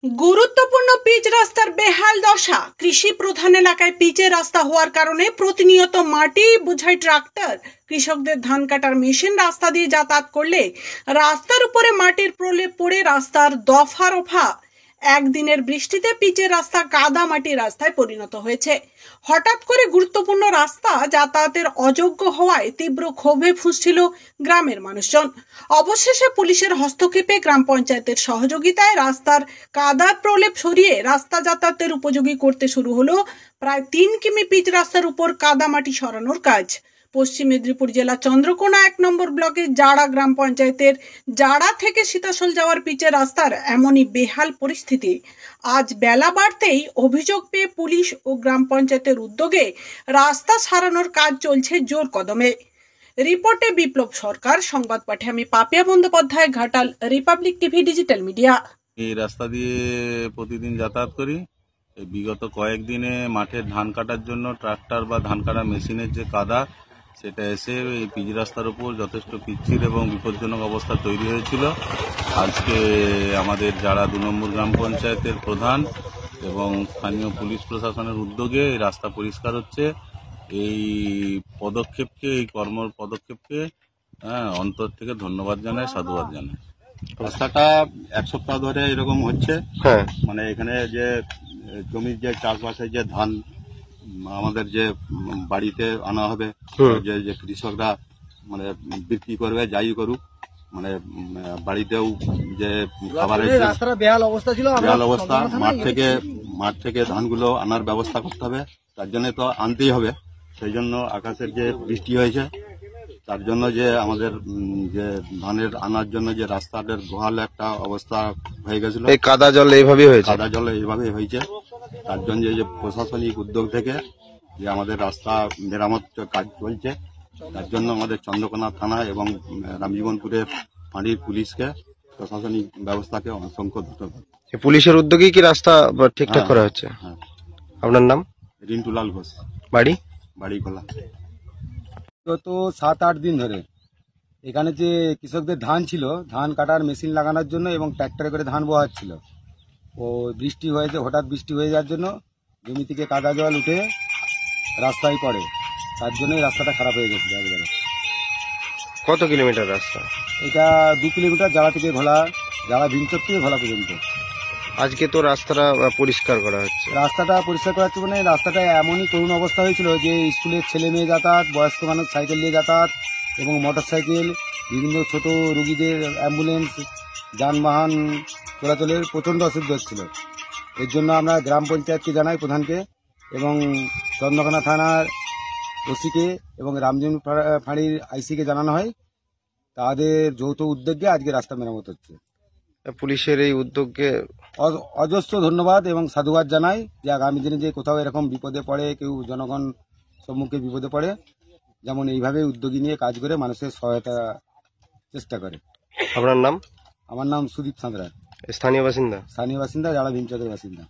গুরুত্বপূর্ণ পিচ রাস্তার বেহাল দশা। কৃষি প্রধান এলাকায় পিচের রাস্তা হওয়ার কারণে প্রতিনিয়ত মাটি বোঝাই ট্রাক্টর, কৃষকদের ধান কাটার মেশিন রাস্তা দিয়ে যাতায়াত করলে রাস্তার উপরে মাটির প্রলেপ পড়ে রাস্তার দফা রফা। একদিনের বৃষ্টিতে পিচের রাস্তা কাদা মাটির রাস্তায় পরিণত হয়েছে। হঠাৎ করে গুরুত্বপূর্ণ রাস্তা যাতায়াতের অযোগ্য হওয়ায় তীব্র ক্ষোভে ফুঁসছিল গ্রামের মানুষজন। অবশেষে পুলিশের হস্তক্ষেপে গ্রাম পঞ্চায়েতের সহযোগিতায় রাস্তার কাদার প্রলেপ সরিয়ে রাস্তা যাতায়াতের উপযোগী করতে শুরু হলো প্রায় 3 কিমি পিচ রাস্তার উপর কাদা মাটি সরানোর কাজ। পশ্চিম মেদিনীপুর জেলা চন্দ্রকোনা 1 নম্বর ব্লকের জাড়া গ্রাম পঞ্চায়েতের জাড়া থেকে সীতাশোল যাওয়ার পিচের রাস্তার এমনই বেহাল পরিস্থিতি। আজ বেলা বাড়তেই অভিযোগ পেয়ে পুলিশ ও গ্রাম পঞ্চায়েতের উদ্যোগে রাস্তা সারানোর কাজ চলছে জোর কদমে। রিপোর্টে বিপ্লব সরকার, সংবাদ পাঠে আমি Papiya Bandyopadhyay, Ghatal, Republic TV digital media. এই রাস্তা দিয়ে প্রতিদিন যাতায়াত করি। বিগত কয়েকদিনে মাঠের ধান কাটার জন্য ট্রাক্টর বা ধান কাটা মেশিনের যে কাদা, সেটা এসে এই পিচ রাস্তার উপর যথেষ্ট পিচ্ছিল এবং বিপজ্জনক অবস্থা তৈরি হয়েছিল। আজকে আমাদের যারা 2 নম্বর গ্রাম পঞ্চায়েতের প্রধান এবং স্থানীয় পুলিশ প্রশাসনের উদ্যোগে এই রাস্তা পরিষ্কার হচ্ছে। এই পদক্ষেপকে, এই পদক্ষেপকে অন্তর থেকে ধন্যবাদ জানাই, সাধুবাদ জানাই। রাস্তাটা 1 সপ্তাহ ধরে এরকম হচ্ছে। মানে এখানে যে জমির যে চাষবাসের যে ধান আমাদের যে বাড়িতে আনা হবে, যে কৃষকরা মানে বিক্রি করবে, যাই করুক, মানে বাড়িতেও যে খাবারের বেহাল অবস্থা ছিল, বেহাল অবস্থা। মাঠ থেকে ধানগুলো আনার ব্যবস্থা করতে হবে, তার জন্য তো আনতেই হবে। সেই জন্য আকাশের যে বৃষ্টি হয়েছে, তার জন্য যে আমাদের যে ধানের আনার জন্য যে রাস্তাটার গোহাল একটা অবস্থা হয়ে গেছিল, এই কাদা জল এইভাবেই হয়েছে। তার জন্য যে প্রশাসনিক উদ্যোগ থেকে যে আমাদের রাস্তা মেরামত কাজ চলছে, তার জন্য আমাদের চন্দ্রকোনা থানা এবং রামজীবনপুরের ফাঁড়ির পুলিশকে, প্রশাসনিক ব্যবস্থাকে অসংখ্য ধন্যবাদ। পুলিশের উদ্যোগেই কি রাস্তা ঠিকঠাক করা হচ্ছে? আপনার নাম? রিন্টুলাল ঘোষ। বাড়ি খোলা। গত 7-8 দিন ধরে এখানে যে কৃষকদের ধান ছিল, ধান কাটার মেশিন লাগানোর জন্য এবং ট্র্যাক্টরে করে ধান বোয়াচ্ছিল, ও বৃষ্টি হয়েছে, হঠাৎ বৃষ্টি হয়ে যাওয়ার জন্য জমি থেকে কাদা জল উঠে রাস্তায় পড়ে, তার জন্যই রাস্তাটা খারাপ হয়ে গেছিল একবারে। কত কিলোমিটার রাস্তা এটা? 2 কিলোমিটার, জাড়া থেকে ঘোলা, জাড়া ভিনচর থেকে ঘোলা পর্যন্ত। আজকে তো রাস্তাটা পরিষ্কার করা হচ্ছে। রাস্তাটা পরিষ্কার করা হচ্ছে মানে রাস্তাটা এমনই করুণ অবস্থা হয়েছিল যে স্কুলের ছেলে মেয়ে যাতায়াত, বয়স্ক মানুষ সাইকেল দিয়ে যাতায়াত এবং মোটর সাইকেল, বিভিন্ন ছোট রোগীদের অ্যাম্বুলেন্স, যানবাহন চলাচলের প্রচণ্ড অসুবিধা হচ্ছিল। এর জন্য আমরা গ্রাম পঞ্চায়েতকে জানাই, প্রধানকে, এবং চন্দ্রকোনা থানার ওসিকে এবং রামজীবন ফাঁড়ির আইসিকে জানানো হয়। তাদের যৌথ উদ্যোগে আজকে রাস্তা মেরামত হচ্ছে। পুলিশের এই উদ্যোগকে অজস্র ধন্যবাদ এবং সাধুবাদ জানাই, যে আগামী দিনে যে কোথাও এরকম বিপদে পড়ে, কেউ জনগণ সম্মুখে বিপদে পড়ে, যেমন এইভাবে উদ্যোগী নিয়ে কাজ করে মানুষের সহায়তা চেষ্টা করে। আপনার নাম? আমার নাম সুদীপ সাঁতরা। স্থানীয় বাসিন্দা? স্থানীয় বাসিন্দা, যারা ভীমচকের বাসিন্দা।